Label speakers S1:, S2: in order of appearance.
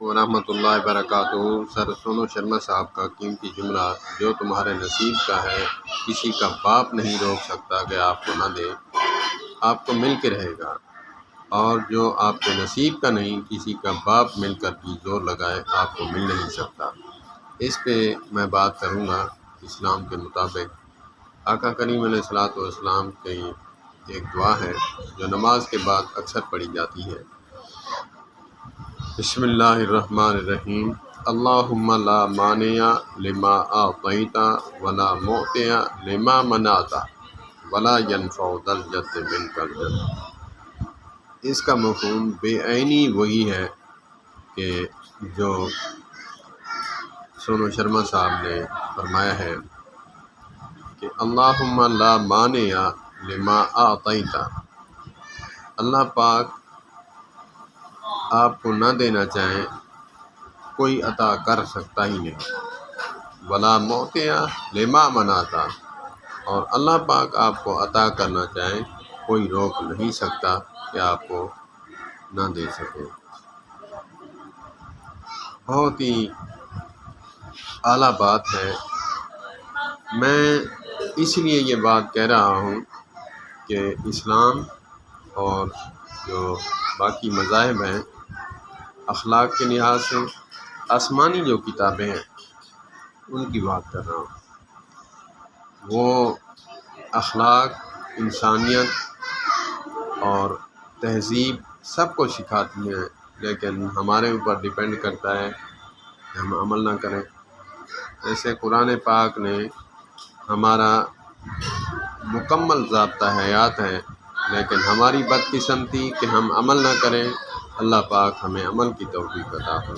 S1: ورحمۃ اللہ وبرکاتہ۔ سر سونو شرما صاحب کا قیمتی جملہ، جو تمہارے نصیب کا ہے کسی کا باپ نہیں روک سکتا کہ آپ کو نہ دے، آپ کو مل کے رہے گا، اور جو آپ کے نصیب کا نہیں کسی کا باپ مل کر بھی زور لگائے آپ کو مل نہیں سکتا۔ اس پہ میں بات کروں گا اسلام کے مطابق۔ آقا کریم علیہ الصلوۃ والسلام کی ایک دعا ہے جو نماز کے بعد اکثر پڑھی جاتی ہے۔ بسم اللہ الرحمن الرحیم۔ اللہم لا مانع لما اعطیت ولا معطی لما منعت ولا ينفع ذا الجد منک الجد۔ اس کا مفہوم بے عینی وہی ہے کہ جو سونو شرما صاحب نے فرمایا ہے کہ اللہم لا مانع لما اعطیت، اللہ پاک آپ کو نہ دینا چاہیں کوئی عطا کر سکتا ہی نہیں، ولا معطی لما منعت، اور اللہ پاک آپ کو عطا کرنا چاہیں کوئی روک نہیں سکتا کہ آپ کو نہ دے سکے۔ بہت ہی اعلیٰ بات ہے۔ میں اس لیے یہ بات کہہ رہا ہوں کہ اسلام اور جو باقی مذاہب ہیں، اخلاق کے لحاظ سے آسمانی جو کتابیں ہیں ان کی بات کر رہا ہوں۔ وہ اخلاق، انسانیت اور تہذیب سب کو سکھاتی ہیں، لیکن ہمارے اوپر ڈیپینڈ کرتا ہے کہ ہم عمل نہ کریں۔ جیسے قرآن پاک نے ہمارا مکمل ضابطہ حیات ہے، لیکن ہماری بدقسمتی کہ ہم عمل نہ کریں۔ اللہ پاک ہمیں عمل کی توفیق عطا فرمائے۔